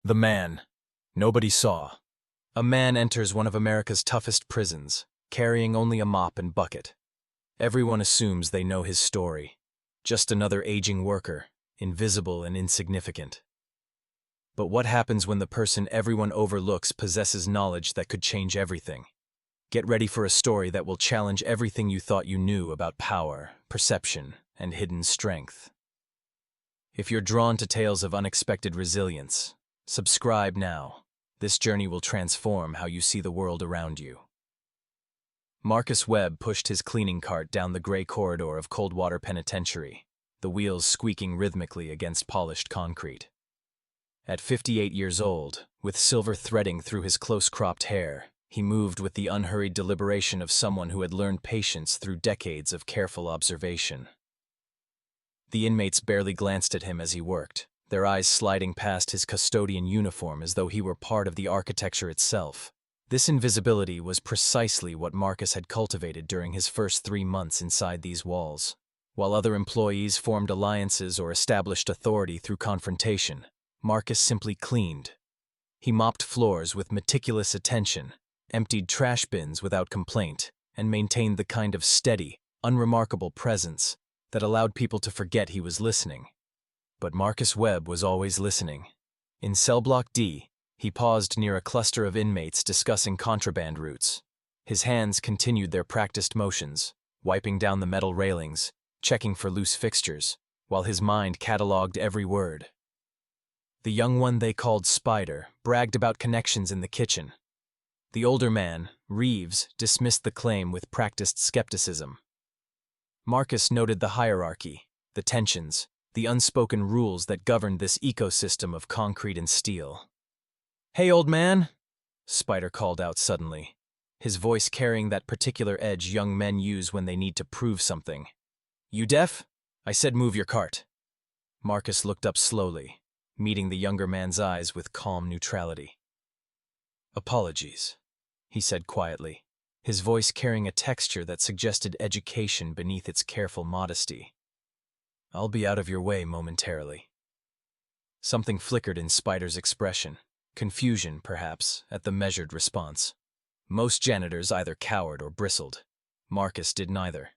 The man. Nobody saw. A man enters one of America's toughest prisons, carrying only a mop and bucket. Everyone assumes they know his story. Just another aging worker, invisible and insignificant. But what happens when the person everyone overlooks possesses knowledge that could change everything? Get ready for a story that will challenge everything you thought you knew about power, perception, and hidden strength. If you're drawn to tales of unexpected resilience, subscribe now. This journey will transform how you see the world around you. Marcus Webb pushed his cleaning cart down the gray corridor of Coldwater Penitentiary, the wheels squeaking rhythmically against polished concrete. At 58 years old, with silver threading through his close-cropped hair, he moved with the unhurried deliberation of someone who had learned patience through decades of careful observation. The inmates barely glanced at him as he worked, their eyes sliding past his custodian uniform as though he were part of the architecture itself. This invisibility was precisely what Marcus had cultivated during his first 3 months inside these walls. While other employees formed alliances or established authority through confrontation, Marcus simply cleaned. He mopped floors with meticulous attention, emptied trash bins without complaint, and maintained the kind of steady, unremarkable presence that allowed people to forget he was listening. But Marcus Webb was always listening. In Cell Block D, he paused near a cluster of inmates discussing contraband routes. His hands continued their practiced motions, wiping down the metal railings, checking for loose fixtures, while his mind cataloged every word. The young one they called Spider bragged about connections in the kitchen. The older man, Reeves, dismissed the claim with practiced skepticism. Marcus noted the hierarchy, the tensions, the unspoken rules that governed this ecosystem of concrete and steel. "Hey, old man," Spider called out suddenly, his voice carrying that particular edge young men use when they need to prove something. "You deaf? I said move your cart." Marcus looked up slowly, meeting the younger man's eyes with calm neutrality. "Apologies," he said quietly, his voice carrying a texture that suggested education beneath its careful modesty. "I'll be out of your way momentarily." Something flickered in Spider's expression, confusion, perhaps, at the measured response. Most janitors either cowered or bristled. Marcus did neither.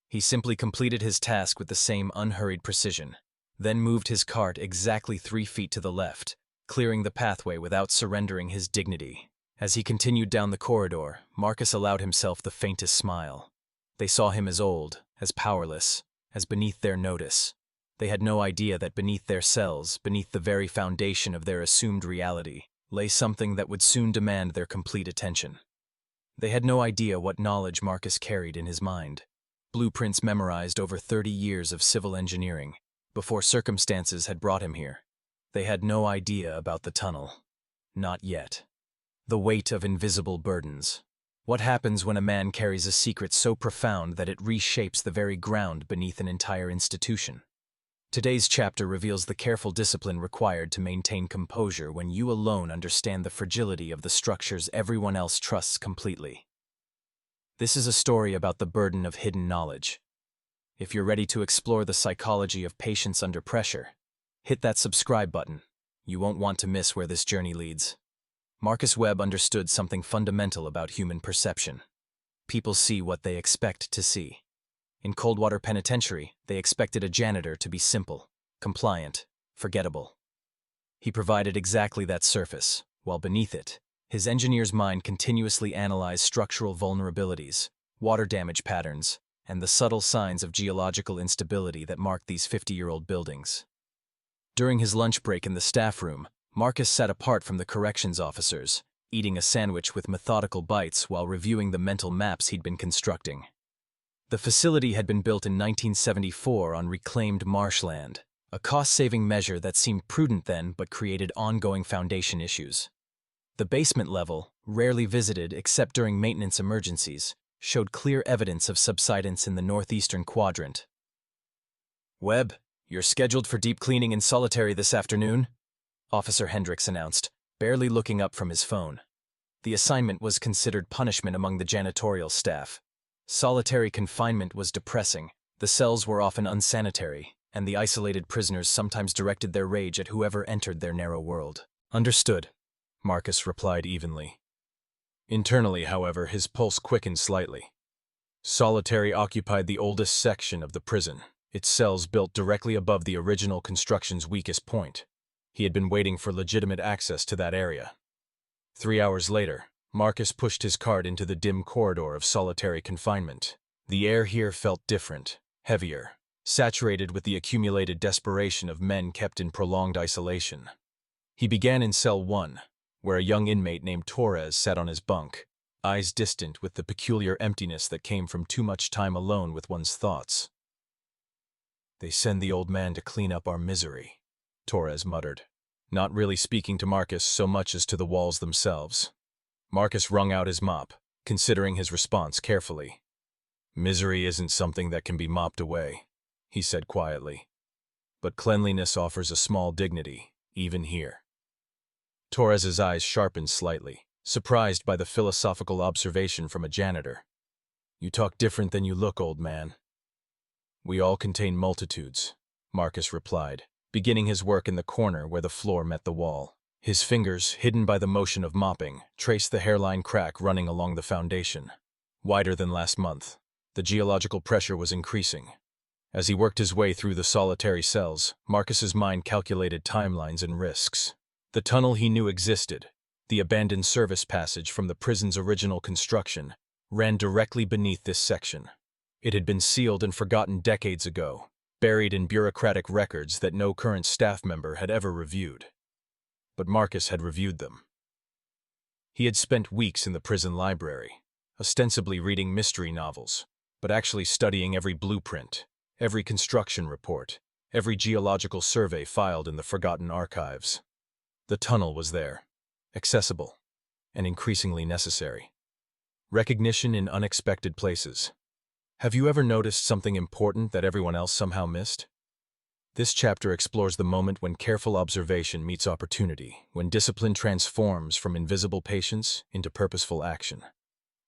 He simply completed his task with the same unhurried precision, then moved his cart exactly 3 feet to the left, clearing the pathway without surrendering his dignity. As he continued down the corridor, Marcus allowed himself the faintest smile. They saw him as old, as powerless, as beneath their notice. They had no idea that beneath their cells, beneath the very foundation of their assumed reality, lay something that would soon demand their complete attention. They had no idea what knowledge Marcus carried in his mind. Blueprints memorized over 30 years of civil engineering, before circumstances had brought him here. They had no idea about the tunnel. Not yet. The weight of invisible burdens. What happens when a man carries a secret so profound that it reshapes the very ground beneath an entire institution? Today's chapter reveals the careful discipline required to maintain composure when you alone understand the fragility of the structures everyone else trusts completely. This is a story about the burden of hidden knowledge. If you're ready to explore the psychology of patience under pressure, hit that subscribe button. You won't want to miss where this journey leads. Marcus Webb understood something fundamental about human perception. People see what they expect to see. In Coldwater Penitentiary, they expected a janitor to be simple, compliant, forgettable. He provided exactly that surface, while beneath it, his engineer's mind continuously analyzed structural vulnerabilities, water damage patterns, and the subtle signs of geological instability that marked these 50-year-old buildings. During his lunch break in the staff room, Marcus sat apart from the corrections officers, eating a sandwich with methodical bites while reviewing the mental maps he'd been constructing. The facility had been built in 1974 on reclaimed marshland, a cost-saving measure that seemed prudent then but created ongoing foundation issues. The basement level, rarely visited except during maintenance emergencies, showed clear evidence of subsidence in the northeastern quadrant. "Webb, you're scheduled for deep cleaning in solitary this afternoon," Officer Hendricks announced, barely looking up from his phone. The assignment was considered punishment among the janitorial staff. Solitary confinement was depressing, the cells were often unsanitary, and the isolated prisoners sometimes directed their rage at whoever entered their narrow world. Understood, Marcus replied evenly. Internally, however, his pulse quickened slightly. Solitary occupied the oldest section of the prison, its cells built directly above the original construction's weakest point. He had been waiting for legitimate access to that area. 3 hours later, Marcus pushed his cart into the dim corridor of solitary confinement. The air here felt different, heavier, saturated with the accumulated desperation of men kept in prolonged isolation. He began in cell 1, where a young inmate named Torres sat on his bunk, eyes distant with the peculiar emptiness that came from too much time alone with one's thoughts. "They send the old man to clean up our misery," Torres muttered, not really speaking to Marcus so much as to the walls themselves. Marcus wrung out his mop, considering his response carefully. "Misery isn't something that can be mopped away," he said quietly. "But cleanliness offers a small dignity, even here." Torres's eyes sharpened slightly, surprised by the philosophical observation from a janitor. "You talk different than you look, old man." "We all contain multitudes," Marcus replied, beginning his work in the corner where the floor met the wall. His fingers, hidden by the motion of mopping, traced the hairline crack running along the foundation. Wider than last month, the geological pressure was increasing. As he worked his way through the solitary cells, Marcus's mind calculated timelines and risks. The tunnel he knew existed, the abandoned service passage from the prison's original construction, ran directly beneath this section. It had been sealed and forgotten decades ago, buried in bureaucratic records that no current staff member had ever reviewed. But Marcus had reviewed them. He had spent weeks in the prison library, ostensibly reading mystery novels, but actually studying every blueprint, every construction report, every geological survey filed in the forgotten archives. The tunnel was there, accessible, and increasingly necessary. Recognition in unexpected places. Have you ever noticed something important that everyone else somehow missed? This chapter explores the moment when careful observation meets opportunity, when discipline transforms from invisible patience into purposeful action.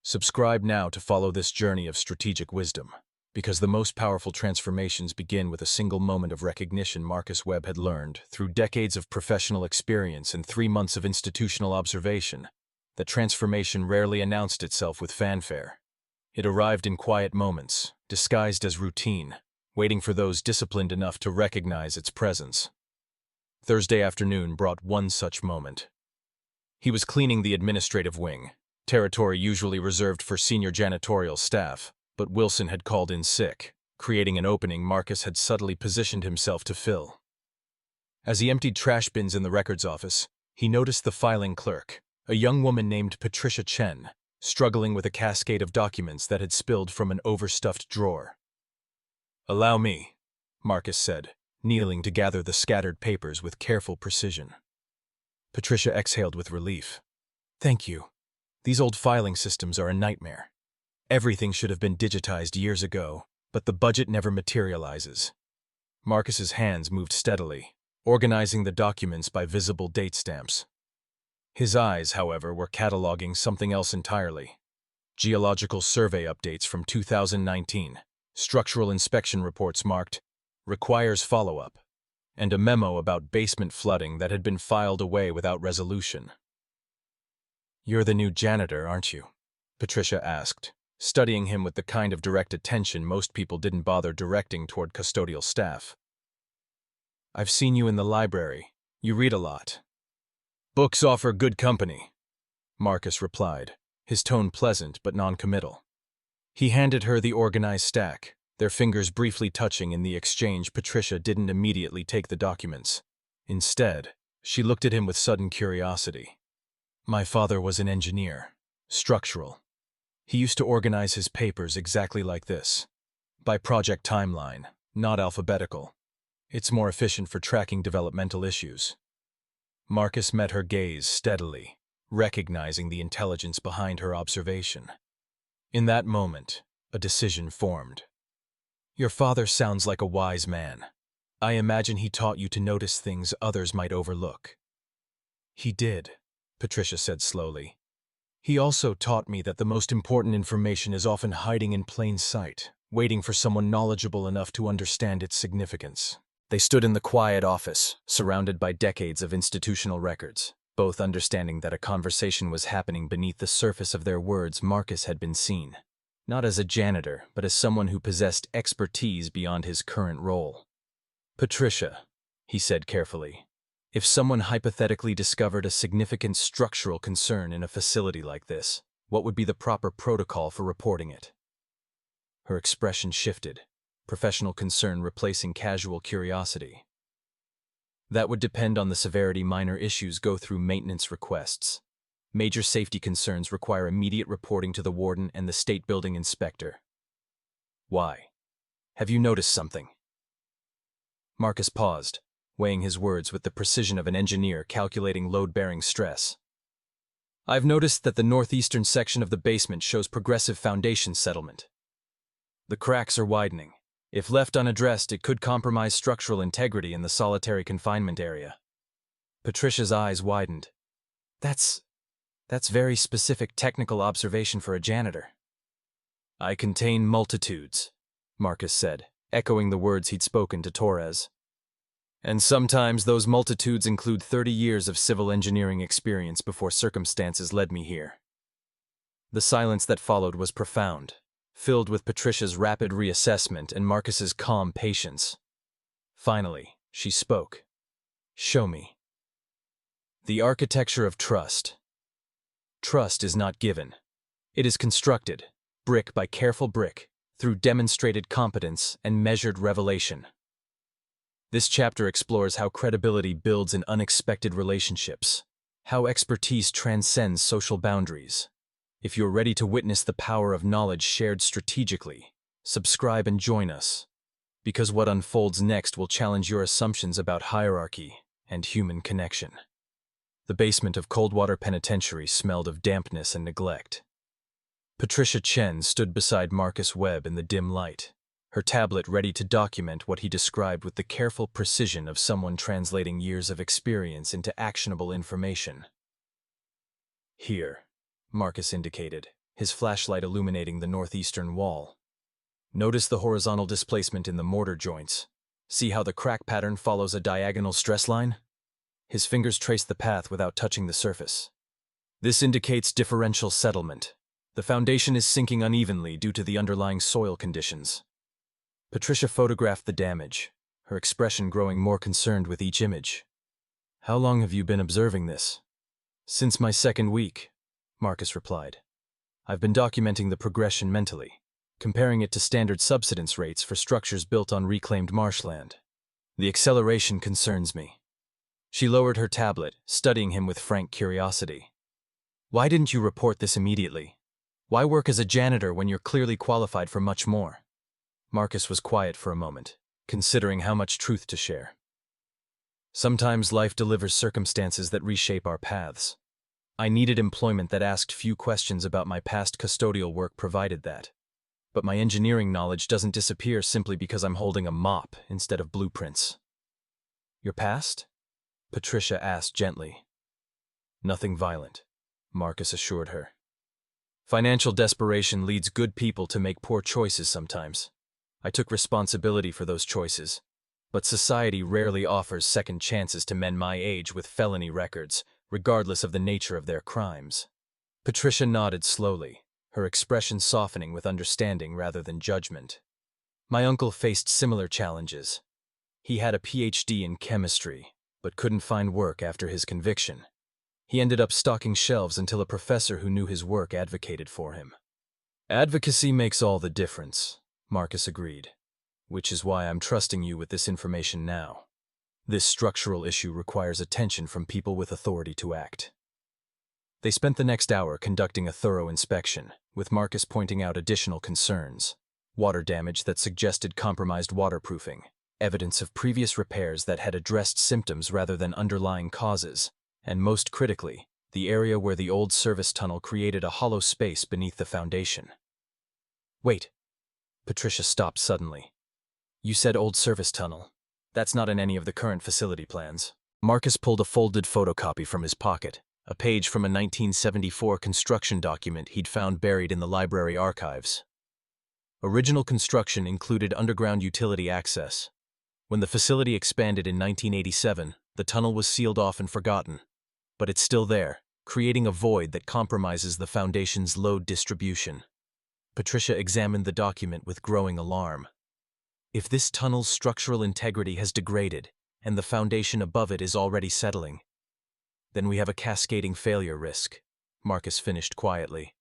Subscribe now to follow this journey of strategic wisdom, because the most powerful transformations begin with a single moment of recognition. Marcus Webb had learned, through decades of professional experience and 3 months of institutional observation, that transformation rarely announced itself with fanfare. It arrived in quiet moments, disguised as routine, waiting for those disciplined enough to recognize its presence. Thursday afternoon brought one such moment. He was cleaning the administrative wing, territory usually reserved for senior janitorial staff, but Wilson had called in sick, creating an opening Marcus had subtly positioned himself to fill. As he emptied trash bins in the records office, he noticed the filing clerk, a young woman named Patricia Chen, struggling with a cascade of documents that had spilled from an overstuffed drawer. "Allow me," Marcus said, kneeling to gather the scattered papers with careful precision. Patricia exhaled with relief. "Thank you. These old filing systems are a nightmare. Everything should have been digitized years ago, but the budget never materializes." Marcus's hands moved steadily, organizing the documents by visible date stamps. His eyes, however, were cataloging something else entirely. Geological survey updates from 2019, structural inspection reports marked "requires follow-up," and a memo about basement flooding that had been filed away without resolution. "You're the new janitor, aren't you?" Patricia asked, studying him with the kind of direct attention most people didn't bother directing toward custodial staff. "I've seen you in the library. You read a lot." "Books offer good company," Marcus replied, his tone pleasant but non-committal. He handed her the organized stack, their fingers briefly touching in the exchange. Patricia didn't immediately take the documents. Instead, she looked at him with sudden curiosity. "My father was an engineer, structural. He used to organize his papers exactly like this, by project timeline, not alphabetical. It's more efficient for tracking developmental issues." Marcus met her gaze steadily, recognizing the intelligence behind her observation. In that moment, a decision formed. "Your father sounds like a wise man. I imagine he taught you to notice things others might overlook." "He did," Patricia said slowly. "He also taught me that the most important information is often hiding in plain sight, waiting for someone knowledgeable enough to understand its significance." They stood in the quiet office, surrounded by decades of institutional records, both understanding that a conversation was happening beneath the surface of their words. Marcus had been seen, not as a janitor, but as someone who possessed expertise beyond his current role. "Patricia," he said carefully, "if someone hypothetically discovered a significant structural concern in a facility like this, what would be the proper protocol for reporting it?" Her expression shifted, professional concern replacing casual curiosity. "That would depend on the severity. Minor issues go through maintenance requests. Major safety concerns require immediate reporting to the warden and the state building inspector." "Why? Have you noticed something?" Marcus paused, weighing his words with the precision of an engineer calculating load-bearing stress. "I've noticed that the northeastern section of the basement shows progressive foundation settlement. The cracks are widening. If left unaddressed, it could compromise structural integrity in the solitary confinement area." Patricia's eyes widened. That's very specific technical observation for a janitor." "I contain multitudes," Marcus said, echoing the words he'd spoken to Torres. "And sometimes those multitudes include 30 years of civil engineering experience before circumstances led me here." The silence that followed was profound, filled with Patricia's rapid reassessment and Marcus's calm patience. Finally, she spoke. "Show me." "The architecture of trust. Trust is not given. It is constructed, brick by careful brick, through demonstrated competence and measured revelation." This chapter explores how credibility builds in unexpected relationships, how expertise transcends social boundaries. If you're ready to witness the power of knowledge shared strategically, subscribe and join us, because what unfolds next will challenge your assumptions about hierarchy and human connection. The basement of Coldwater Penitentiary smelled of dampness and neglect. Patricia Chen stood beside Marcus Webb in the dim light, her tablet ready to document what he described with the careful precision of someone translating years of experience into actionable information. "Here," Marcus indicated, his flashlight illuminating the northeastern wall. "Notice the horizontal displacement in the mortar joints. See how the crack pattern follows a diagonal stress line?" His fingers traced the path without touching the surface. "This indicates differential settlement. The foundation is sinking unevenly due to the underlying soil conditions." Patricia photographed the damage, her expression growing more concerned with each image. "How long have you been observing this?" "Since my second week," Marcus replied. "I've been documenting the progression mentally, comparing it to standard subsidence rates for structures built on reclaimed marshland. The acceleration concerns me." She lowered her tablet, studying him with frank curiosity. "Why didn't you report this immediately? Why work as a janitor when you're clearly qualified for much more?" Marcus was quiet for a moment, considering how much truth to share. "Sometimes life delivers circumstances that reshape our paths. I needed employment that asked few questions about my past. Custodial work provided that. But my engineering knowledge doesn't disappear simply because I'm holding a mop instead of blueprints." "Your past?" Patricia asked gently. "Nothing violent," Marcus assured her. "Financial desperation leads good people to make poor choices sometimes. I took responsibility for those choices, but society rarely offers second chances to men my age with felony records, regardless of the nature of their crimes." Patricia nodded slowly, her expression softening with understanding rather than judgment. "My uncle faced similar challenges. He had a PhD in chemistry, but couldn't find work after his conviction. He ended up stocking shelves until a professor who knew his work advocated for him." "Advocacy makes all the difference," Marcus agreed, "which is why I'm trusting you with this information now. This structural issue requires attention from people with authority to act." They spent the next hour conducting a thorough inspection, with Marcus pointing out additional concerns: water damage that suggested compromised waterproofing, evidence of previous repairs that had addressed symptoms rather than underlying causes, and most critically, the area where the old service tunnel created a hollow space beneath the foundation. "Wait." Patricia stopped suddenly. "You said old service tunnel. That's not in any of the current facility plans." Marcus pulled a folded photocopy from his pocket, a page from a 1974 construction document he'd found buried in the library archives. Original construction included underground utility access. When the facility expanded in 1987, the tunnel was sealed off and forgotten. But it's still there, creating a void that compromises the Foundation's load distribution. Patricia examined the document with growing alarm. If this tunnel's structural integrity has degraded, and the foundation above it is already settling, then we have a cascading failure risk, Marcus finished quietly.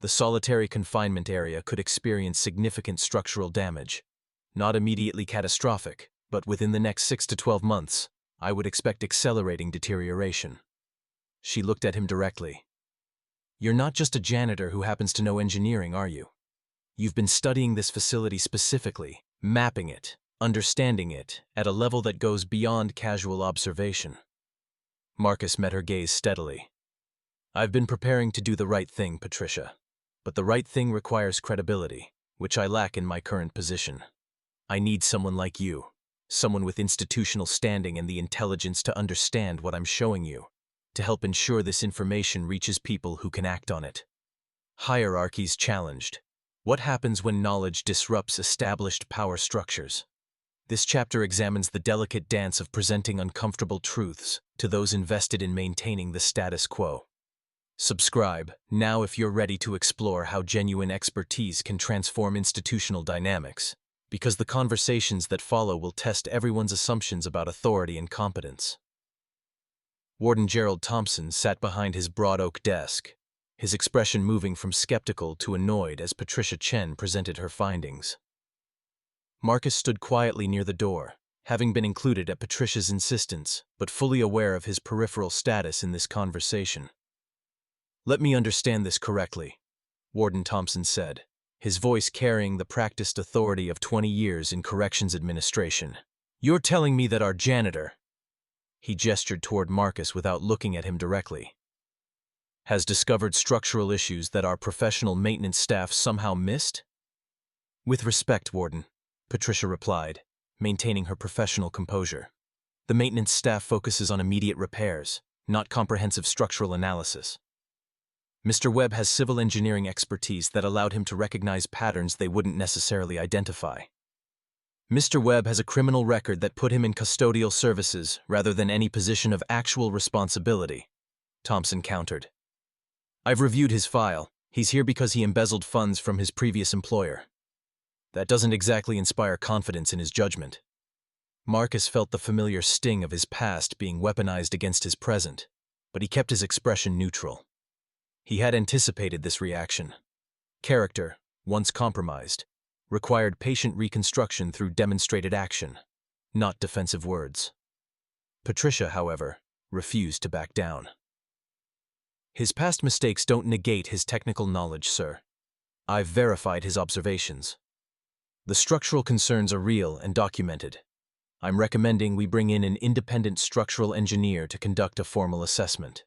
The solitary confinement area could experience significant structural damage. Not immediately catastrophic, but within the next 6 to 12 months, I would expect accelerating deterioration. She looked at him directly. You're not just a janitor who happens to know engineering, are you? You've been studying this facility specifically, mapping it, understanding it, at a level that goes beyond casual observation. Marcus met her gaze steadily. I've been preparing to do the right thing, Patricia. But the right thing requires credibility, which I lack in my current position. I need someone like you, someone with institutional standing and the intelligence to understand what I'm showing you, to help ensure this information reaches people who can act on it. Hierarchies challenged. What happens when knowledge disrupts established power structures? This chapter examines the delicate dance of presenting uncomfortable truths to those invested in maintaining the status quo. Subscribe now if you're ready to explore how genuine expertise can transform institutional dynamics, because the conversations that follow will test everyone's assumptions about authority and competence. Warden Gerald Thompson sat behind his broad oak desk, his expression moving from skeptical to annoyed as Patricia Chen presented her findings. Marcus stood quietly near the door, having been included at Patricia's insistence, but fully aware of his peripheral status in this conversation. Let me understand this correctly, Warden Thompson said, his voice carrying the practiced authority of 20 years in corrections administration. You're telling me that our janitor, he gestured toward Marcus without looking at him directly, has discovered structural issues that our professional maintenance staff somehow missed? With respect, Warden, Patricia replied, maintaining her professional composure. The maintenance staff focuses on immediate repairs, not comprehensive structural analysis. Mr. Webb has civil engineering expertise that allowed him to recognize patterns they wouldn't necessarily identify. Mr. Webb has a criminal record that put him in custodial services rather than any position of actual responsibility, Thompson countered. I've reviewed his file. He's here because he embezzled funds from his previous employer. That doesn't exactly inspire confidence in his judgment. Marcus felt the familiar sting of his past being weaponized against his present, but he kept his expression neutral. He had anticipated this reaction. Character, once compromised, required patient reconstruction through demonstrated action, not defensive words. Patricia, however, refused to back down. His past mistakes don't negate his technical knowledge, sir. I've verified his observations. The structural concerns are real and documented. I'm recommending we bring in an independent structural engineer to conduct a formal assessment.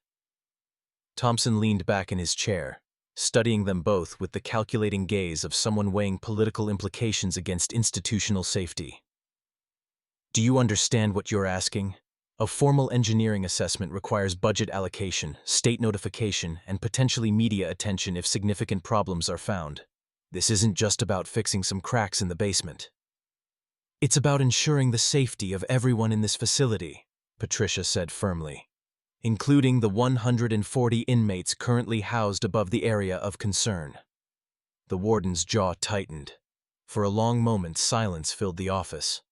Thompson leaned back in his chair, studying them both with the calculating gaze of someone weighing political implications against institutional safety. Do you understand what you're asking? A formal engineering assessment requires budget allocation, state notification, and potentially media attention if significant problems are found. This isn't just about fixing some cracks in the basement. It's about ensuring the safety of everyone in this facility, Patricia said firmly, including the 140 inmates currently housed above the area of concern. The warden's jaw tightened. For a long moment, silence filled the office.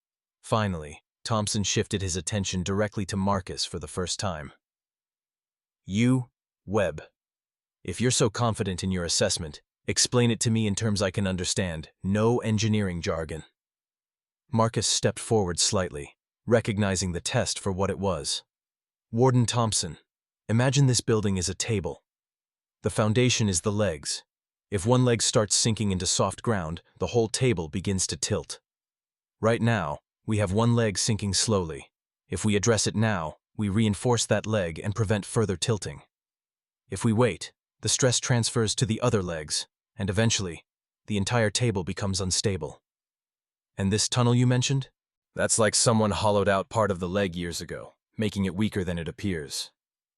Finally, Thompson shifted his attention directly to Marcus for the first time. You, Webb. If you're so confident in your assessment, explain it to me in terms I can understand. No engineering jargon. Marcus stepped forward slightly, recognizing the test for what it was. Warden Thompson, imagine this building is a table. The foundation is the legs. If one leg starts sinking into soft ground, the whole table begins to tilt. Right now, we have one leg sinking slowly. If we address it now, we reinforce that leg and prevent further tilting. If we wait, the stress transfers to the other legs, and eventually, the entire table becomes unstable. And this tunnel you mentioned? That's like someone hollowed out part of the leg years ago, making it weaker than it appears.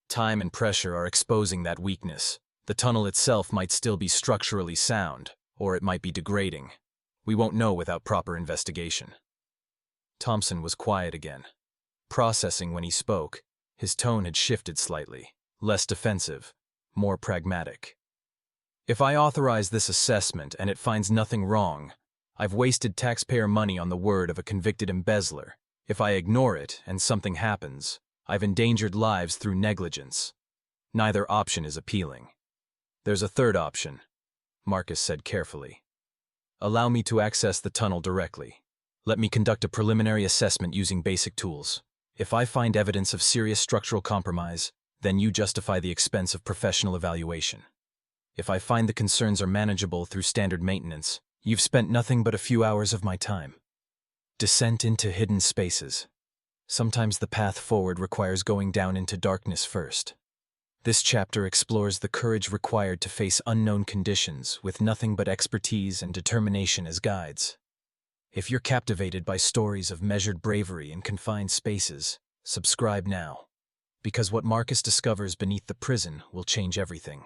Time and pressure are exposing that weakness. The tunnel itself might still be structurally sound, or it might be degrading. We won't know without proper investigation. Thompson was quiet again. Processing when he spoke, his tone had shifted slightly, less defensive, more pragmatic. If I authorize this assessment and it finds nothing wrong, I've wasted taxpayer money on the word of a convicted embezzler. If I ignore it and something happens, I've endangered lives through negligence. Neither option is appealing. There's a third option, Marcus said carefully. Allow me to access the tunnel directly. Let me conduct a preliminary assessment using basic tools. If I find evidence of serious structural compromise, then you justify the expense of professional evaluation. If I find the concerns are manageable through standard maintenance, you've spent nothing but a few hours of my time. Descent into hidden spaces. Sometimes the path forward requires going down into darkness first. This chapter explores the courage required to face unknown conditions with nothing but expertise and determination as guides. If you're captivated by stories of measured bravery in confined spaces, subscribe now, because what Marcus discovers beneath the prison will change everything.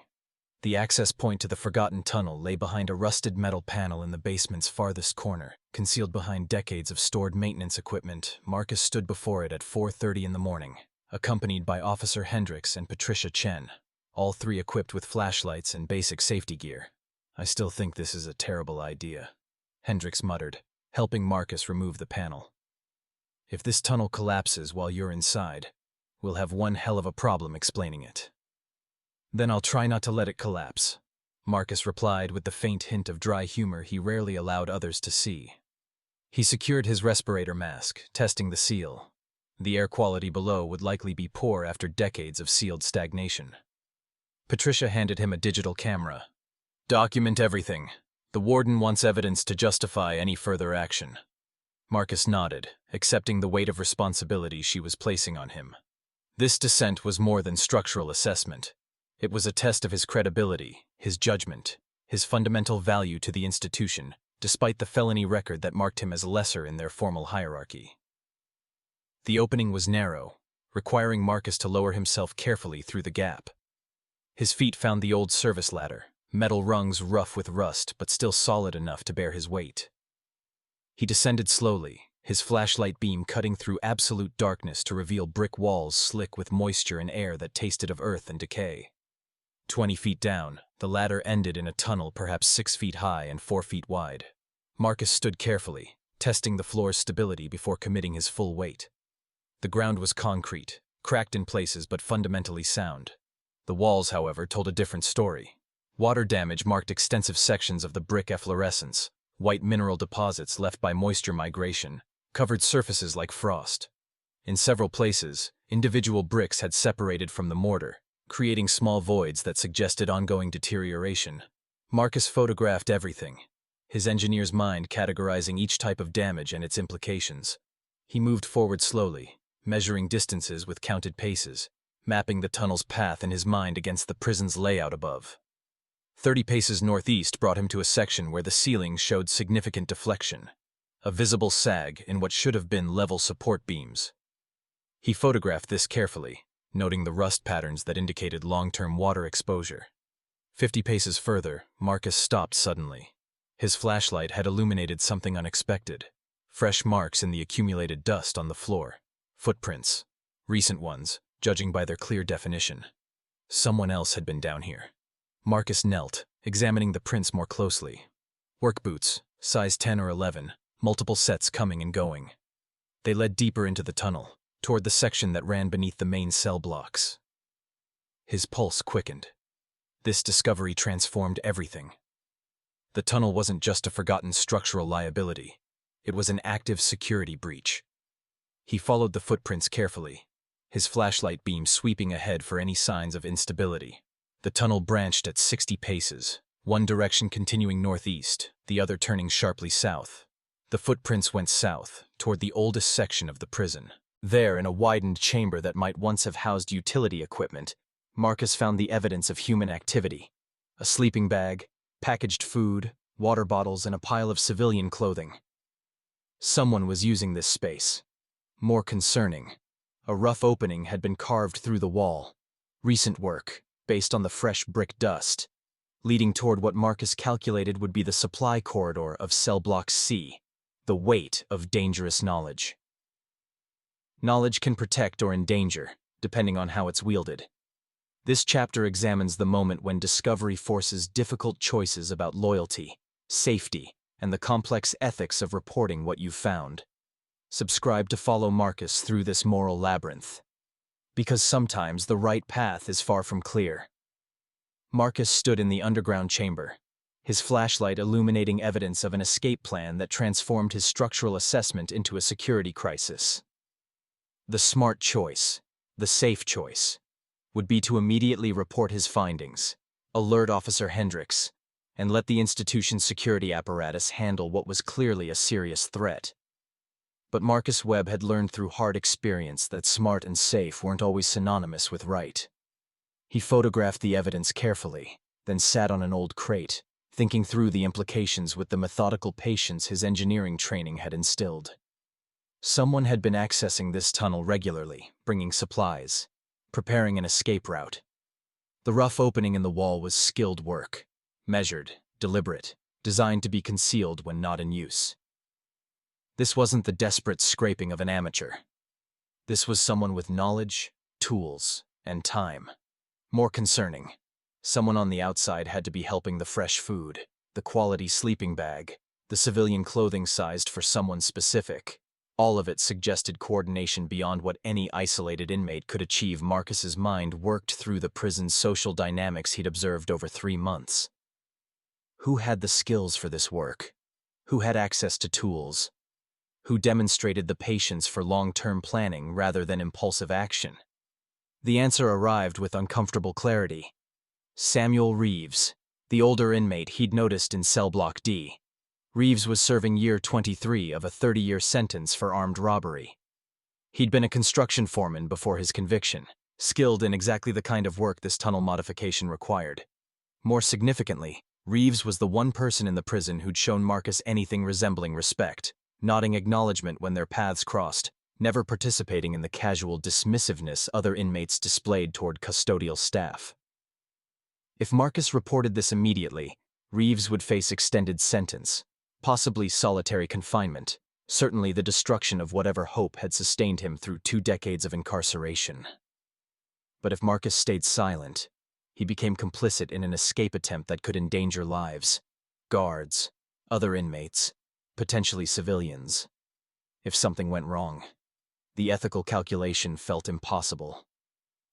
The access point to the forgotten tunnel lay behind a rusted metal panel in the basement's farthest corner. Concealed behind decades of stored maintenance equipment, Marcus stood before it at 4:30 in the morning, accompanied by Officer Hendricks and Patricia Chen, all three equipped with flashlights and basic safety gear. I still think this is a terrible idea, Hendricks muttered, helping Marcus remove the panel. If this tunnel collapses while you're inside, we'll have one hell of a problem explaining it. Then I'll try not to let it collapse, Marcus replied with the faint hint of dry humor he rarely allowed others to see. He secured his respirator mask, testing the seal. The air quality below would likely be poor after decades of sealed stagnation. Patricia handed him a digital camera. Document everything. The warden wants evidence to justify any further action. Marcus nodded, accepting the weight of responsibility she was placing on him. This descent was more than structural assessment. It was a test of his credibility, his judgment, his fundamental value to the institution, despite the felony record that marked him as lesser in their formal hierarchy. The opening was narrow, requiring Marcus to lower himself carefully through the gap. His feet found the old service ladder, metal rungs rough with rust but still solid enough to bear his weight. He descended slowly, his flashlight beam cutting through absolute darkness to reveal brick walls slick with moisture and air that tasted of earth and decay. 20 feet down, the ladder ended in a tunnel perhaps 6 feet high and 4 feet wide. Marcus stood carefully, testing the floor's stability before committing his full weight. The ground was concrete, cracked in places but fundamentally sound. The walls, however, told a different story. Water damage marked extensive sections of the brick efflorescence. White mineral deposits left by moisture migration covered surfaces like frost. In several places, individual bricks had separated from the mortar, creating small voids that suggested ongoing deterioration. Marcus photographed everything, his engineer's mind categorizing each type of damage and its implications. He moved forward slowly, measuring distances with counted paces, mapping the tunnel's path in his mind against the prison's layout above. 30 paces northeast brought him to a section where the ceiling showed significant deflection, a visible sag in what should have been level support beams. He photographed this carefully, noting the rust patterns that indicated long-term water exposure. 50 paces further, Marcus stopped suddenly. His flashlight had illuminated something unexpected. Fresh marks in the accumulated dust on the floor. Footprints. Recent ones, judging by their clear definition. Someone else had been down here. Marcus knelt, examining the prints more closely. Work boots, size 10 or 11, multiple sets coming and going. They led deeper into the tunnel, toward the section that ran beneath the main cell blocks. His pulse quickened. This discovery transformed everything. The tunnel wasn't just a forgotten structural liability. It was an active security breach. He followed the footprints carefully, his flashlight beam sweeping ahead for any signs of instability. The tunnel branched at 60 paces, one direction continuing northeast, the other turning sharply south. The footprints went south, toward the oldest section of the prison. There, in a widened chamber that might once have housed utility equipment, Marcus found the evidence of human activity. A sleeping bag, packaged food, water bottles, and a pile of civilian clothing. Someone was using this space. More concerning, a rough opening had been carved through the wall. Recent work, based on the fresh brick dust, leading toward what Marcus calculated would be the supply corridor of cell block C, the weight of dangerous knowledge. Knowledge can protect or endanger, depending on how it's wielded. This chapter examines the moment when discovery forces difficult choices about loyalty, safety, and the complex ethics of reporting what you've found. Subscribe to follow Marcus through this moral labyrinth. Because sometimes the right path is far from clear. Marcus stood in the underground chamber, his flashlight illuminating evidence of an escape plan that transformed his structural assessment into a security crisis. The smart choice, the safe choice, would be to immediately report his findings, alert Officer Hendricks, and let the institution's security apparatus handle what was clearly a serious threat. But Marcus Webb had learned through hard experience that smart and safe weren't always synonymous with right. He photographed the evidence carefully, then sat on an old crate, thinking through the implications with the methodical patience his engineering training had instilled. Someone had been accessing this tunnel regularly, bringing supplies, preparing an escape route. The rough opening in the wall was skilled work, measured, deliberate, designed to be concealed when not in use. This wasn't the desperate scraping of an amateur. This was someone with knowledge, tools, and time. More concerning, someone on the outside had to be helping the fresh food, the quality sleeping bag, the civilian clothing sized for someone specific. All of it suggested coordination beyond what any isolated inmate could achieve. Marcus's mind worked through the prison's social dynamics he'd observed over 3 months. Who had the skills for this work? Who had access to tools? Who demonstrated the patience for long-term planning rather than impulsive action? The answer arrived with uncomfortable clarity. Samuel Reeves, the older inmate he'd noticed in cell block D. Reeves was serving year 23 of a 30-year sentence for armed robbery. He'd been a construction foreman before his conviction, skilled in exactly the kind of work this tunnel modification required. More significantly, Reeves was the one person in the prison who'd shown Marcus anything resembling respect, nodding acknowledgement when their paths crossed, never participating in the casual dismissiveness other inmates displayed toward custodial staff. If Marcus reported this immediately, Reeves would face extended sentence, possibly solitary confinement, certainly the destruction of whatever hope had sustained him through 2 decades of incarceration. But if Marcus stayed silent, he became complicit in an escape attempt that could endanger lives, guards, other inmates, potentially civilians. If something went wrong, the ethical calculation felt impossible.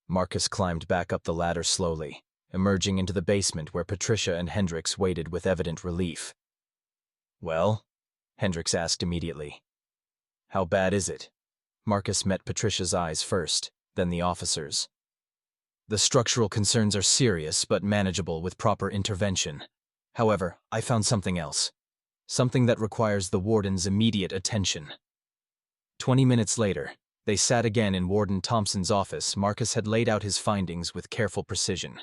Marcus climbed back up the ladder slowly, emerging into the basement where Patricia and Hendricks waited with evident relief. "Well?" Hendricks asked immediately. "How bad is it?" Marcus met Patricia's eyes first, then the officer's. "The structural concerns are serious but manageable with proper intervention. However, I found something else. Something that requires the warden's immediate attention." 20 minutes later, they sat again in Warden Thompson's office. Marcus had laid out his findings with careful precision.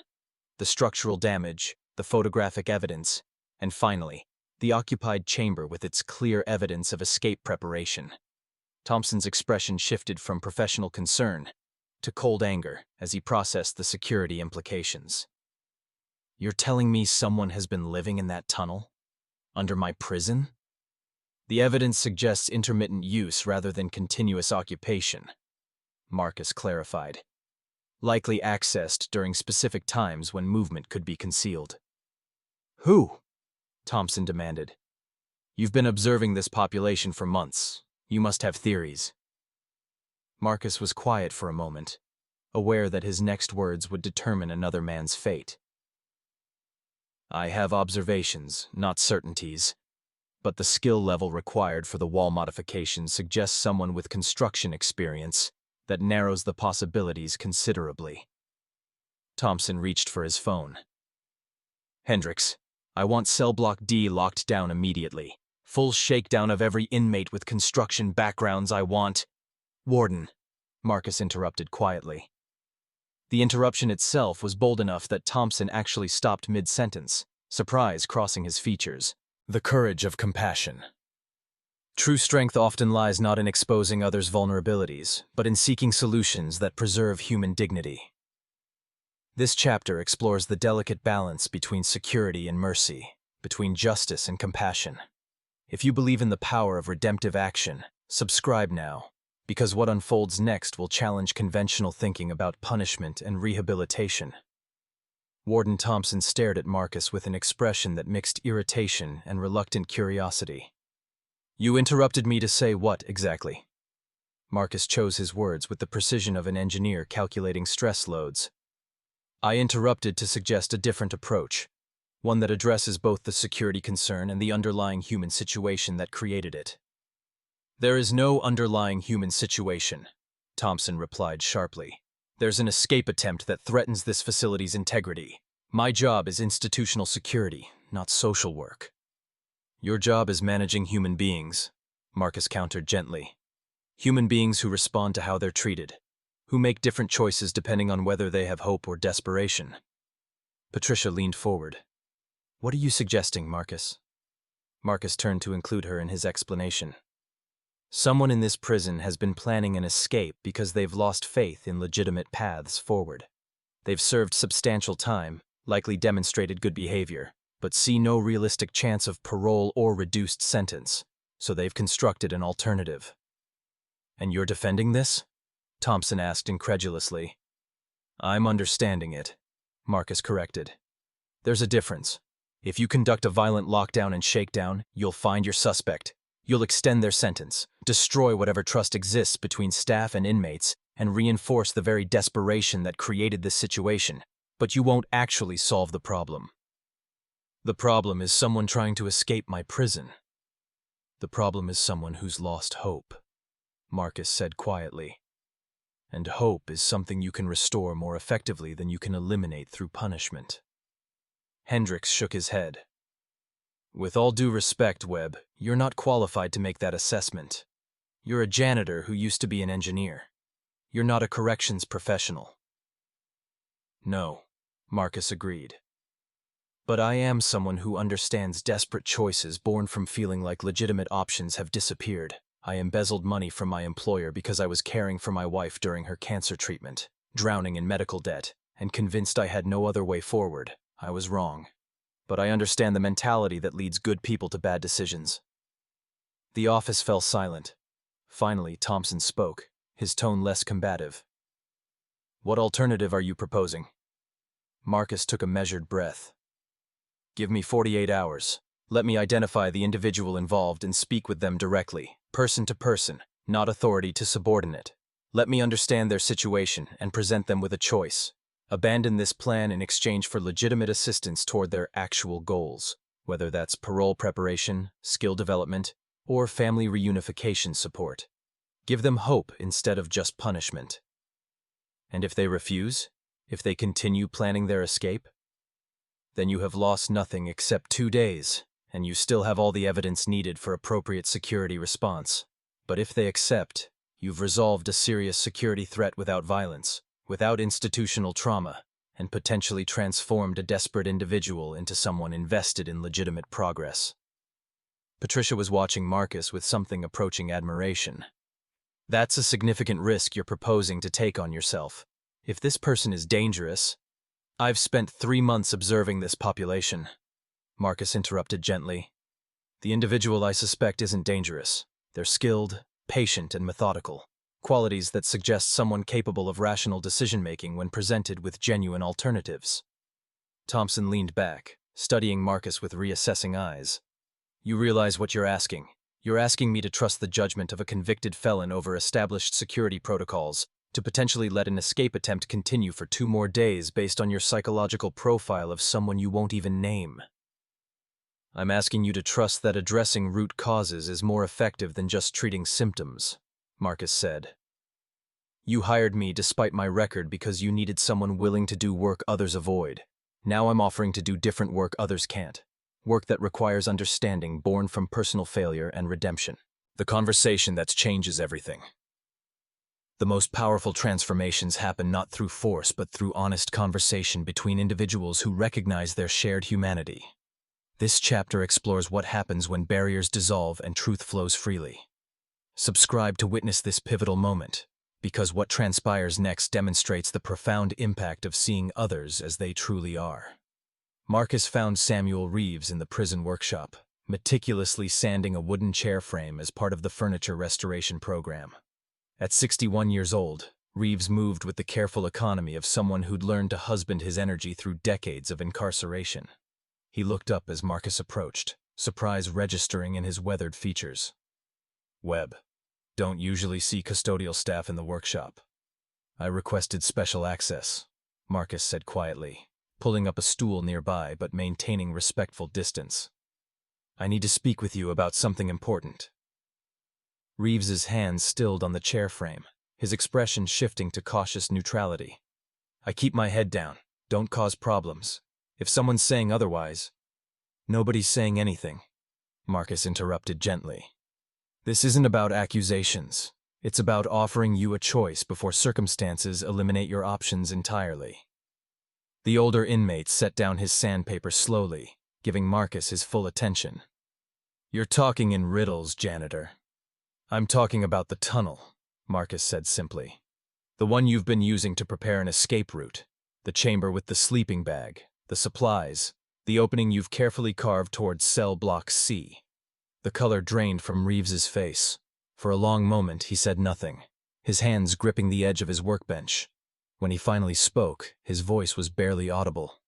The structural damage, the photographic evidence, and finally, the occupied chamber with its clear evidence of escape preparation. Thompson's expression shifted from professional concern to cold anger as he processed the security implications. "You're telling me someone has been living in that tunnel? Under my prison?" "The evidence suggests intermittent use rather than continuous occupation," Marcus clarified. "Likely accessed during specific times when movement could be concealed." "Who?" Thompson demanded. "You've been observing this population for months. You must have theories." Marcus was quiet for a moment, aware that his next words would determine another man's fate. "I have observations, not certainties, but the skill level required for the wall modification suggests someone with construction experience that narrows the possibilities considerably." Thompson reached for his phone. "Hendricks, I want cell block D locked down immediately. Full shakedown of every inmate with construction backgrounds I want." "Warden," Marcus interrupted quietly. The interruption itself was bold enough that Thompson actually stopped mid-sentence, surprise crossing his features. The courage of compassion. True strength often lies not in exposing others' vulnerabilities, but in seeking solutions that preserve human dignity. This chapter explores the delicate balance between security and mercy, between justice and compassion. If you believe in the power of redemptive action, subscribe now. because what unfolds next will challenge conventional thinking about punishment and rehabilitation. Warden Thompson stared at Marcus with an expression that mixed irritation and reluctant curiosity. "You interrupted me to say what, exactly?" Marcus chose his words with the precision of an engineer calculating stress loads. "I interrupted to suggest a different approach, one that addresses both the security concern and the underlying human situation that created it." "There is no underlying human situation," Thompson replied sharply. "There's an escape attempt that threatens this facility's integrity. My job is institutional security, not social work." "Your job is managing human beings," Marcus countered gently. "Human beings who respond to how they're treated, who make different choices depending on whether they have hope or desperation." Patricia leaned forward. "What are you suggesting, Marcus?" Marcus turned to include her in his explanation. "Someone in this prison has been planning an escape because they've lost faith in legitimate paths forward. They've served substantial time, likely demonstrated good behavior, but see no realistic chance of parole or reduced sentence, so they've constructed an alternative." "And you're defending this?" Thompson asked incredulously. "I'm understanding it," Marcus corrected. "There's a difference. If you conduct a violent lockdown and shakedown, you'll find your suspect. You'll extend their sentence, destroy whatever trust exists between staff and inmates, and reinforce the very desperation that created this situation, but you won't actually solve the problem. The problem is someone trying to escape my prison. The problem is someone who's lost hope," Marcus said quietly. "And hope is something you can restore more effectively than you can eliminate through punishment." Hendricks shook his head. "With all due respect, Webb, you're not qualified to make that assessment. You're a janitor who used to be an engineer. You're not a corrections professional." "No," Marcus agreed. "But I am someone who understands desperate choices born from feeling like legitimate options have disappeared. I embezzled money from my employer because I was caring for my wife during her cancer treatment, drowning in medical debt, and convinced I had no other way forward. I was wrong. But I understand the mentality that leads good people to bad decisions." The office fell silent. Finally, Thompson spoke, his tone less combative. "What alternative are you proposing?" Marcus took a measured breath. "Give me 48 hours. Let me identify the individual involved and speak with them directly, person to person, not authority to subordinate. Let me understand their situation and present them with a choice. Abandon this plan in exchange for legitimate assistance toward their actual goals, whether that's parole preparation, skill development, or family reunification support. Give them hope instead of just punishment. And if they refuse, if they continue planning their escape, then you have lost nothing except 2 days, and you still have all the evidence needed for appropriate security response. But if they accept, you've resolved a serious security threat without violence, without institutional trauma, and potentially transformed a desperate individual into someone invested in legitimate progress." Patricia was watching Marcus with something approaching admiration. "That's a significant risk you're proposing to take on yourself. If this person is dangerous—" "I've spent 3 months observing this population," Marcus interrupted gently. "The individual I suspect isn't dangerous. They're skilled, patient, and methodical, qualities that suggest someone capable of rational decision-making when presented with genuine alternatives." Thompson leaned back, studying Marcus with reassessing eyes. "You realize what you're asking. You're asking me to trust the judgment of a convicted felon over established security protocols, to potentially let an escape attempt continue for 2 more days based on your psychological profile of someone you won't even name. I'm asking you to trust that addressing root causes is more effective than just treating symptoms," Marcus said. "You hired me despite my record because you needed someone willing to do work others avoid. Now I'm offering to do different work others can't. Work that requires understanding born from personal failure and redemption. The conversation that changes everything. The most powerful transformations happen not through force but through honest conversation between individuals who recognize their shared humanity. This chapter explores what happens when barriers dissolve and truth flows freely. Subscribe to witness this pivotal moment, because what transpires next demonstrates the profound impact of seeing others as they truly are." Marcus found Samuel Reeves in the prison workshop, meticulously sanding a wooden chair frame as part of the furniture restoration program. At 61 years old, Reeves moved with the careful economy of someone who'd learned to husband his energy through decades of incarceration. He looked up as Marcus approached, surprise registering in his weathered features. "Webb, don't usually see custodial staff in the workshop. I requested special access," Marcus said quietly, pulling up a stool nearby but maintaining respectful distance. "I need to speak with you about something important." Reeves's hands stilled on the chair frame, his expression shifting to cautious neutrality. "I keep my head down. Don't cause problems. If someone's saying otherwise—" "Nobody's saying anything," Marcus interrupted gently. "This isn't about accusations. It's about offering you a choice before circumstances eliminate your options entirely." The older inmate set down his sandpaper slowly, giving Marcus his full attention. "You're talking in riddles, Janitor." "I'm talking about the tunnel," Marcus said simply. "The one you've been using to prepare an escape route. The chamber with the sleeping bag, the supplies, the opening you've carefully carved towards cell block C." The color drained from Reeves's face. For a long moment he said nothing, his hands gripping the edge of his workbench. When he finally spoke, his voice was barely audible.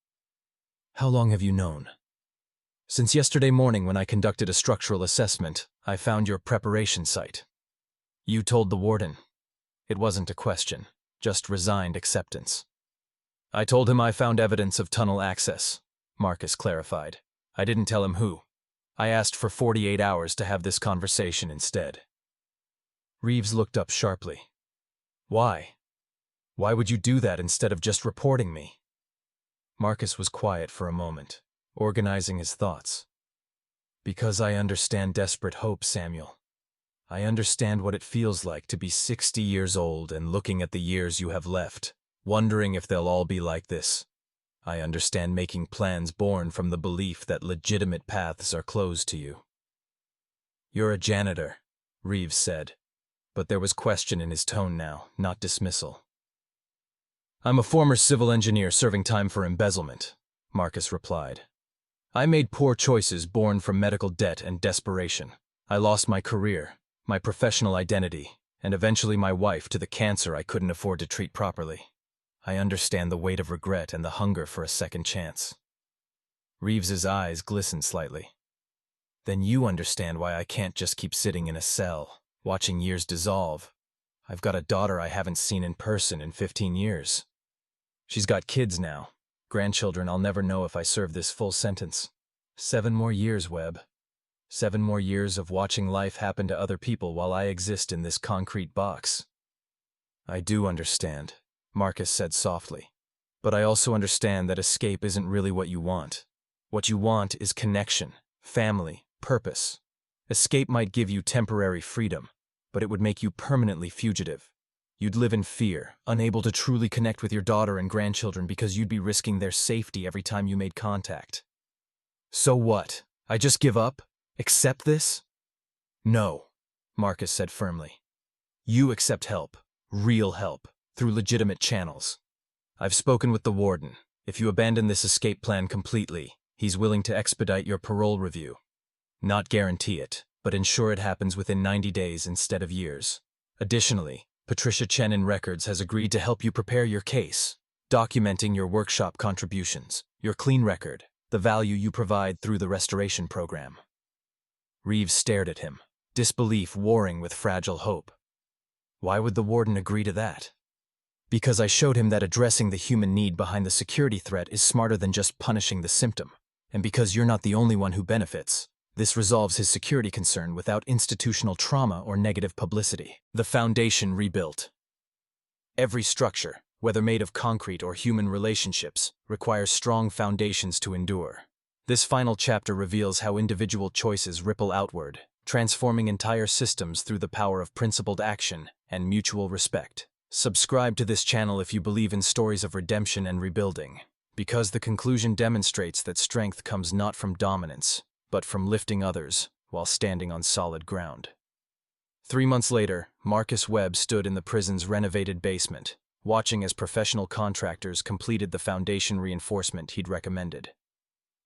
"How long have you known?" "Since yesterday morning when I conducted a structural assessment, I found your preparation site." "You told the warden?" It wasn't a question, just resigned acceptance. "I told him I found evidence of tunnel access," Marcus clarified. "I didn't tell him who. I asked for 48 hours to have this conversation instead." Reeves looked up sharply. "Why? Why would you do that instead of just reporting me?" Marcus was quiet for a moment, organizing his thoughts. "Because I understand desperate hope, Samuel. I understand what it feels like to be 60 years old and looking at the years you have left, wondering if they'll all be like this. I understand making plans born from the belief that legitimate paths are closed to you." "You're a janitor," Reeves said, but there was question in his tone now, not dismissal. "I'm a former civil engineer serving time for embezzlement," Marcus replied. "I made poor choices born from medical debt and desperation. I lost my career, my professional identity, and eventually my wife to the cancer I couldn't afford to treat properly. I understand the weight of regret and the hunger for a second chance." Reeves's eyes glistened slightly. "Then you understand why I can't just keep sitting in a cell, watching years dissolve. I've got a daughter I haven't seen in person in 15 years. She's got kids now, grandchildren I'll never know if I serve this full sentence. 7 more years, Webb. 7 more years of watching life happen to other people while I exist in this concrete box." "I do understand," Marcus said softly. "But I also understand that escape isn't really what you want. What you want is connection, family, purpose. Escape might give you temporary freedom, but it would make you permanently fugitive. You'd live in fear, unable to truly connect with your daughter and grandchildren because you'd be risking their safety every time you made contact." "So what? I just give up? Accept this?" "No," Marcus said firmly. "You accept help, real help, through legitimate channels. I've spoken with the warden. If you abandon this escape plan completely, he's willing to expedite your parole review. Not guarantee it, but ensure it happens within 90 days instead of years. Additionally, Patricia Chen in Records has agreed to help you prepare your case, documenting your workshop contributions, your clean record, the value you provide through the restoration program." Reeves stared at him, disbelief warring with fragile hope. "Why would the warden agree to that?" "Because I showed him that addressing the human need behind the security threat is smarter than just punishing the symptom. And because you're not the only one who benefits, this resolves his security concern without institutional trauma or negative publicity." The foundation rebuilt. Every structure, whether made of concrete or human relationships, requires strong foundations to endure. This final chapter reveals how individual choices ripple outward, transforming entire systems through the power of principled action and mutual respect. Subscribe to this channel if you believe in stories of redemption and rebuilding, because the conclusion demonstrates that strength comes not from dominance, but from lifting others while standing on solid ground. 3 months later, Marcus Webb stood in the prison's renovated basement, watching as professional contractors completed the foundation reinforcement he'd recommended.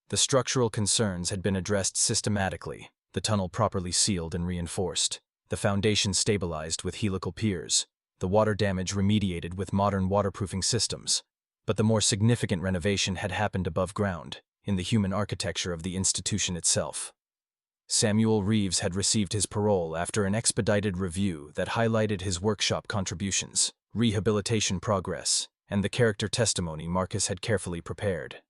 The structural concerns had been addressed systematically, the tunnel properly sealed and reinforced, The foundation stabilized with helical piers, the water damage remediated with modern waterproofing systems. But the more significant renovation had happened above ground, in the human architecture of the institution itself. Samuel Reeves had received his parole after an expedited review that highlighted his workshop contributions, rehabilitation progress, and the character testimony Marcus had carefully prepared.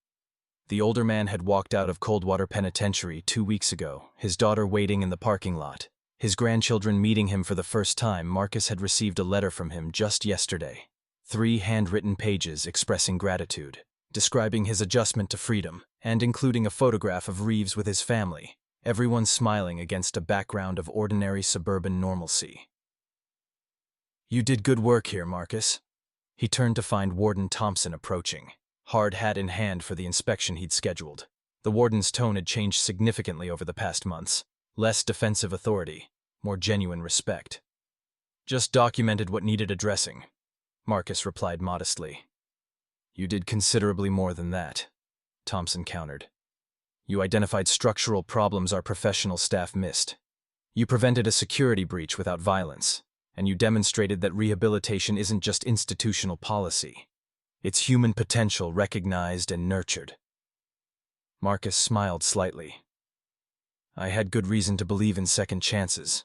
The older man had walked out of Coldwater Penitentiary 2 weeks ago, his daughter waiting in the parking lot, his grandchildren meeting him for the first time. Marcus had received a letter from him just yesterday. 3 handwritten pages expressing gratitude, describing his adjustment to freedom, and including a photograph of Reeves with his family, everyone smiling against a background of ordinary suburban normalcy. "You did good work here, Marcus." He turned to find Warden Thompson approaching, hard hat in hand for the inspection he'd scheduled. The warden's tone had changed significantly over the past months. Less defensive authority, more genuine respect. "Just documented what needed addressing," Marcus replied modestly. "You did considerably more than that," Thompson countered. "You identified structural problems our professional staff missed. You prevented a security breach without violence, and you demonstrated that rehabilitation isn't just institutional policy. It's human potential recognized and nurtured." Marcus smiled slightly. "I had good reason to believe in second chances.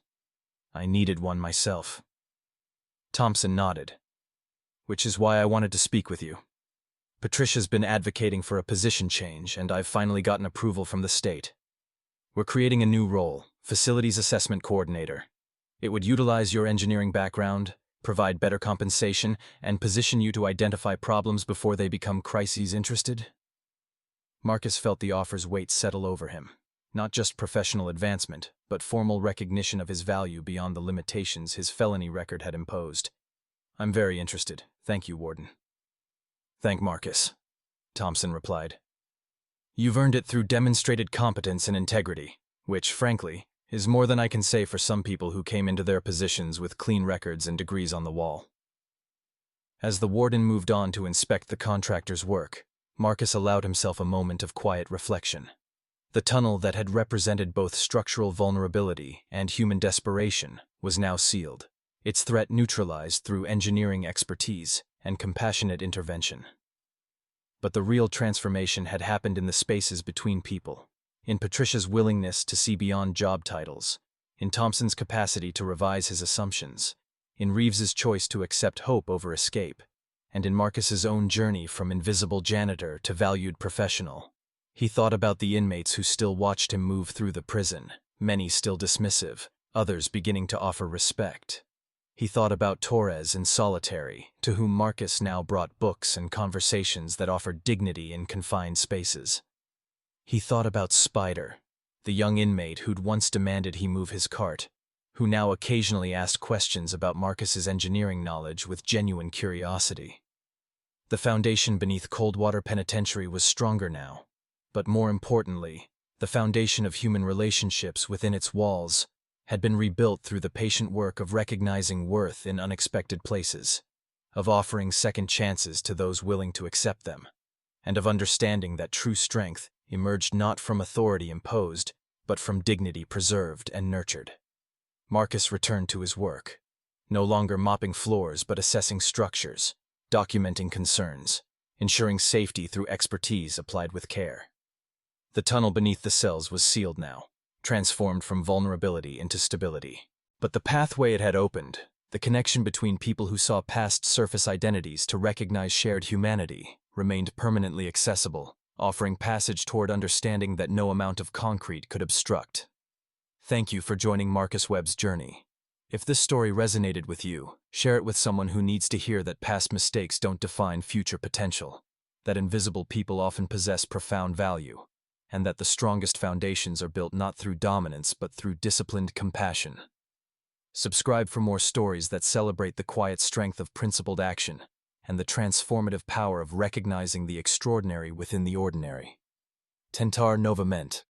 I needed one myself." Thompson nodded. "Which is why I wanted to speak with you. Patricia's been advocating for a position change, and I've finally gotten approval from the state. We're creating a new role, Facilities Assessment Coordinator. It would utilize your engineering background, provide better compensation, and position you to identify problems before they become crises. Interested?" Marcus felt the offer's weight settle over him. Not just professional advancement, but formal recognition of his value beyond the limitations his felony record had imposed. "I'm very interested. Thank you, Warden." "Thank Marcus," Thompson replied. "You've earned it through demonstrated competence and integrity, which, frankly, is more than I can say for some people who came into their positions with clean records and degrees on the wall." As the warden moved on to inspect the contractor's work, Marcus allowed himself a moment of quiet reflection. The tunnel that had represented both structural vulnerability and human desperation was now sealed, its threat neutralized through engineering expertise and compassionate intervention. But the real transformation had happened in the spaces between people, in Patricia's willingness to see beyond job titles, in Thompson's capacity to revise his assumptions, in Reeves's choice to accept hope over escape, and in Marcus's own journey from invisible janitor to valued professional. He thought about the inmates who still watched him move through the prison, many still dismissive, others beginning to offer respect. He thought about Torres in solitary, to whom Marcus now brought books and conversations that offered dignity in confined spaces. He thought about Spider, the young inmate who'd once demanded he move his cart, who now occasionally asked questions about Marcus's engineering knowledge with genuine curiosity. The foundation beneath Coldwater Penitentiary was stronger now. But more importantly, the foundation of human relationships within its walls had been rebuilt through the patient work of recognizing worth in unexpected places, of offering second chances to those willing to accept them, and of understanding that true strength emerged not from authority imposed, but from dignity preserved and nurtured. Marcus returned to his work, no longer mopping floors but assessing structures, documenting concerns, ensuring safety through expertise applied with care. The tunnel beneath the cells was sealed now, transformed from vulnerability into stability. But the pathway it had opened, the connection between people who saw past surface identities to recognize shared humanity, remained permanently accessible, offering passage toward understanding that no amount of concrete could obstruct. Thank you for joining Marcus Webb's journey. If this story resonated with you, share it with someone who needs to hear that past mistakes don't define future potential, that invisible people often possess profound value, and that the strongest foundations are built not through dominance but through disciplined compassion. Subscribe for more stories that celebrate the quiet strength of principled action and the transformative power of recognizing the extraordinary within the ordinary. Tentar Novament.